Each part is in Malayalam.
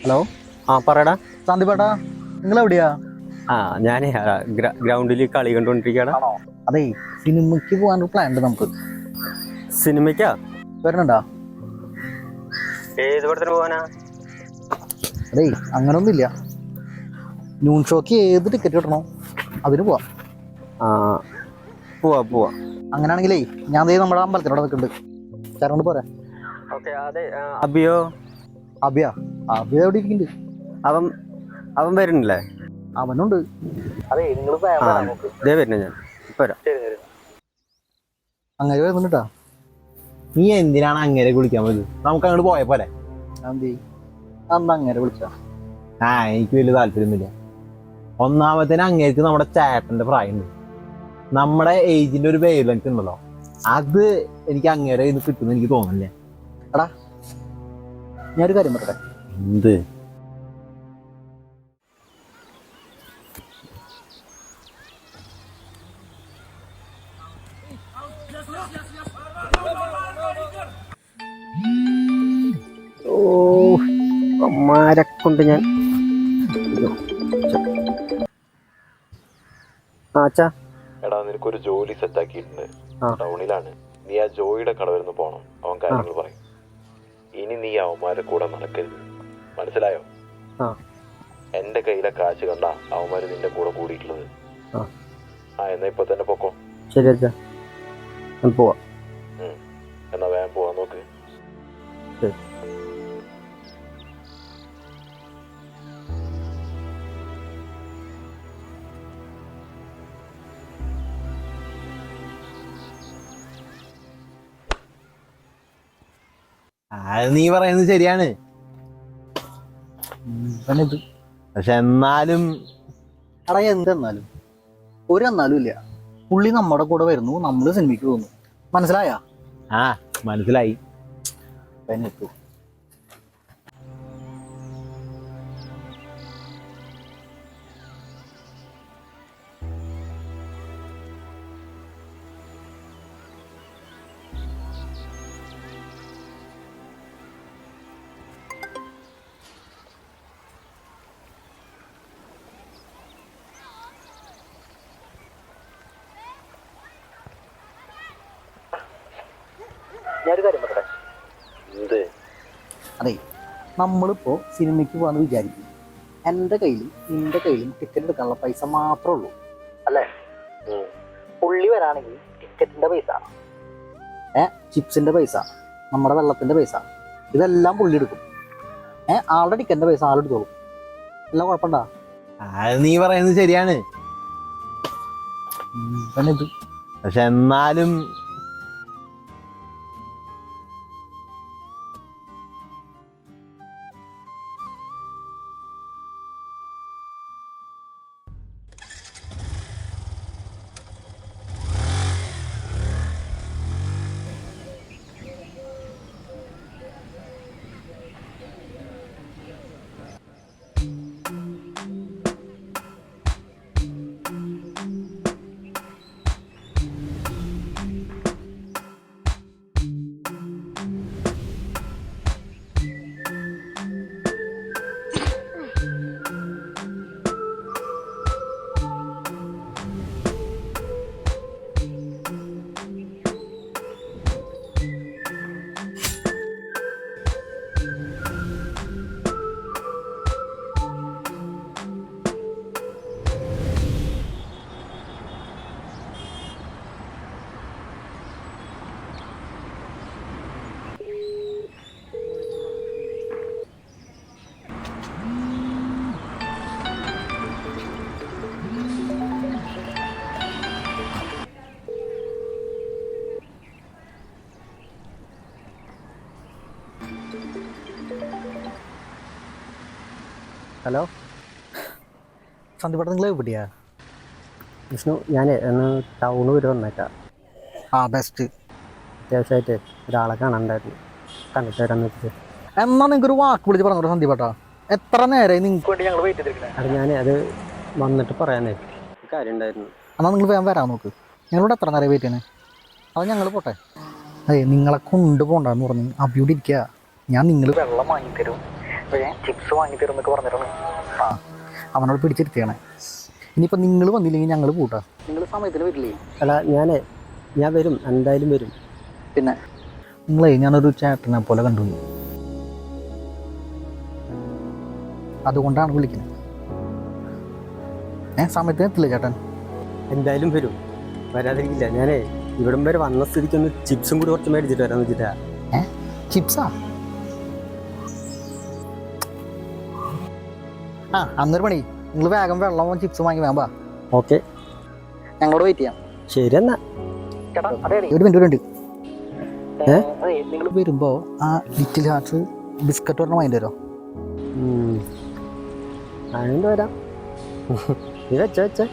ഹലോ. പറയടാ. സന്ദീപേട്ടാ, നിങ്ങൾ എവിടെയാ? ഞാൻ ഗ്രൗണ്ടിൽ കളി കണ്ടോണ്ടിരിക്കടാ. ആണോ? അതെ, സിനിമയ്ക്ക് പോകാനൊരു പ്ലാൻ ഉണ്ട് നമുക്ക്. സിനിമയ്ക്കാ? വരണണ്ടാ? ഏത് പടത്തിന് പോവാനാ? അതെ, അങ്ങനൊന്നുമില്ല. ന്യൂൺ ഷോക്ക് ഏത് ടിക്കറ്റ് കിട്ടണോ അതിന് പോവാം. പോവാ. അങ്ങനെയാണെങ്കിലേ ഞാൻ നമ്മുടെ അമ്പലത്തിനോട് നിൽക്കുന്നുണ്ട്. ചേട്ടനോട് പോരാ. അതെ. അബിയോ? അഭിയ അഭിയ എവിടെ ഇരിക്കുന്നുണ്ട്? അവൻ വരുന്നില്ലേ? അവനുണ്ട്. അതെ, നിങ്ങൾ ദേ വരുന്ന ഞാൻ ഇപ്പൊ വരാം. അങ്ങനെ വരുന്നുണ്ടാ? നീ എന്തിനാണ് അങ്ങനെ വിളിക്കാൻ പോയത്? നമുക്ക് അങ്ങോട്ട് പോയ പോലെ. അന്ന് അങ്ങനെ വിളിച്ചാ? എനിക്ക് വലിയ താല്പര്യമൊന്നുമില്ല. ഒന്നാമത്തേന് അങ്ങേക്ക് നമ്മുടെ ചേട്ടന്റെ പ്രായമുണ്ട്. നമ്മുടെ ഏജിന്റെ ഒരു വേവ് ലെങ്ത് ഉണ്ടല്ലോ, അത് എനിക്ക് അങ്ങേരെ ഇത് കിട്ടുമെന്ന് എനിക്ക് തോന്നുന്നില്ല. എടാ, ഞാനൊരു കാര്യം പറയട്ടെ. എന്ത്? അമ്മാരെ കൊണ്ട് ഞാൻ എടാ, നിനക്കൊരു ജോലി സെറ്റ് ആക്കിയിട്ടുണ്ട്. ടൗണിലാണ്. നീ ആ ജോയിയുടെ കടവരുന്ന് പോണം. അവൻ കാര്യങ്ങൾ പറയും. ഇനി നീ അവന്മാരെ കൂടെ നടക്കരുത്, മനസ്സിലായോ? എന്റെ കയ്യിലെ കാശ് കണ്ട അവന്മാര് നിന്റെ കൂടെ കൂടിയിട്ടുള്ളത്. എന്നാ ഇപ്പൊ തന്നെ പൊക്കോ. ശരി അച്ഛാ, പോവാ. എന്നാ വേഗം പോവാൻ നോക്ക്. ശരി. നീ പറയുന്നത് ശരിയാണ്. പക്ഷെ എന്നാലും എടാ, എന്തെന്നാലും ഒരെന്നാലും ഇല്ല. പുള്ളി നമ്മുടെ കൂടെ വരുന്നു, നമ്മള് സിനിമയ്ക്ക് പോകുന്നു. മനസ്സിലായ? മനസ്സിലായി. ഞാനൊരു കാര്യം പറയട്ടെ. എന്ത്? അതെ, നമ്മളിപ്പോ സിനിമയ്ക്ക് പോകാന്ന് വിചാരിക്കും. എൻ്റെ കയ്യിലും നിന്റെ കയ്യിലും ടിക്കറ്റ് എടുക്കാനുള്ള പൈസ മാത്രമേ ഉള്ളൂ, അല്ലേ? പുള്ളി വരാണെങ്കിൽ ടിക്കറ്റിന്റെ പൈസ, ചിപ്സിന്റെ പൈസ, നമ്മുടെ വെള്ളത്തിന്റെ പൈസ, ഇതെല്ലാം പുള്ളി എടുക്കും. ആളുടെ ടിക്കറ്റിന്റെ പൈസ ആളെടുത്തോളും. എല്ലാം കുഴപ്പമുണ്ടാ? നീ പറയുന്നത് ശരിയാണ്. പക്ഷെ എന്നാലും ഹലോ സന്ദീപേട്ട, നിങ്ങൾ എവിടെയാ? വിഷ്ണു, ഞാൻ ഒന്ന് ടൗണ് വരെ വന്നേക്കാം. ബെസ്റ്റ്. അത്യാവശ്യമായിട്ട് ഒരാളെ കാണാണ്ടായിരുന്നു, കണ്ടിട്ട് വരാന്ന് വെച്ചിട്ട്. എന്നാ നിങ്ങൾക്ക് ഒരു വാക്ക് വിളിച്ച് പറഞ്ഞോട്ടെ സന്ദീപേട്ടാ. എത്ര നേരമായി നിങ്ങൾക്ക് വേണ്ടി ഞങ്ങൾ വെയിറ്റ് ചെയ്തിരിക്കണേ? അത് വന്നിട്ട് പറയാനേ കാര്യം ഉണ്ടായിരുന്നു. എന്നാൽ നിങ്ങൾ വേഗം വരാൻ നോക്ക്. ഞങ്ങളോട് എത്ര നേരം വെയിറ്റ് ചെയ്യണേ? അത് ഞങ്ങൾ പോട്ടെ. അതെ, നിങ്ങളെ കൊണ്ടുപോകണ്ടെന്ന് പറഞ്ഞ് അബിയോട് ഇരിക്കുക. ഞാൻ നിങ്ങൾ വെള്ളം വാങ്ങിത്തരും, ചിപ്സ് വാങ്ങി തരുന്നൊക്കെ പറഞ്ഞിട്ടാണ്. ആ അവനോട് പിടിച്ചിരുത്തിയാണ്. ഇനിയിപ്പോൾ നിങ്ങൾ വന്നില്ലെങ്കിൽ ഞങ്ങൾ കൂട്ടാം. നിങ്ങൾ സമയത്തിന് വരില്ലേ? അല്ല ഞാൻ വരും, എന്തായാലും വരും. പിന്നെ നിങ്ങളെ ഞാനൊരു ചേട്ടനെ പോലെ കണ്ടു, അതുകൊണ്ടാണ് വിളിക്കുന്നത്. സമയത്തിന് എത്തില്ല ചേട്ടൻ? എന്തായാലും വരും, വരാതിരിക്കില്ല. ഇവിടം വരെ വന്ന സ്ഥിതിക്കൊന്ന് ചിപ്സും കൂടി കുറച്ച് മേടിച്ചിട്ട് വരാന്ന് വെച്ചിട്ടാ. ചിപ്സാ? ആ അന്നൊരു പണി, നിങ്ങൾ വേഗം വെള്ളവും ചിപ്സും വാങ്ങി വേമ്പാ. ഓക്കെ, ഞങ്ങളോട് വെയിറ്റ് ചെയ്യാം. ശരി എന്നാ. ചേട്ടാ ഒരു മിനിറ്റ് നിങ്ങൾ വരുമ്പോൾ ആ ലിറ്റിൽ ഹാർട്സ് ബിസ്ക്കറ്റ് പറഞ്ഞ വാങ്ങി തരുമോ? അതുകൊണ്ട് വരാം. നീ വെച്ചേ.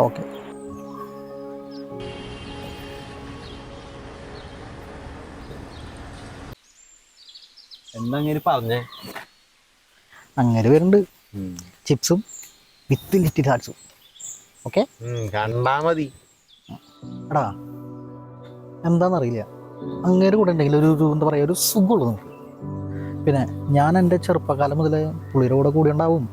ഓക്കെ. എന്താ അങ്ങനെ പറഞ്ഞേ? അങ്ങനെ വരുന്നുണ്ട്, ചിപ്സും വിത്ത് ലിറ്റിൽ ഹാർട്സും. ഓക്കെ, കണ്ടാ മതി. എടാ എന്താണെന്നറിയില്ല, അങ്ങേര് കൂടെ ഉണ്ടെങ്കിൽ ഒരു എന്താ പറയുക, ഒരു സുഖമുള്ളൂ നമുക്ക്. പിന്നെ ഞാൻ എൻ്റെ ചെറുപ്പകാലം മുതലേ പുള്ളിയുടെ കൂടെ കൂടി ഉണ്ടാവും.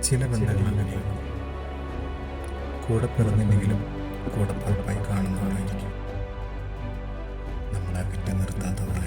ചില ബന്ധങ്ങൾ അങ്ങനെയാണ്. കൂടെ പിറന്നില്ലെങ്കിലും കൂടെ പിറപ്പായി കാണുന്നവരായിരിക്കും. നമ്മളെ വിട്ടു നിർത്താത്തവരായിരിക്കും.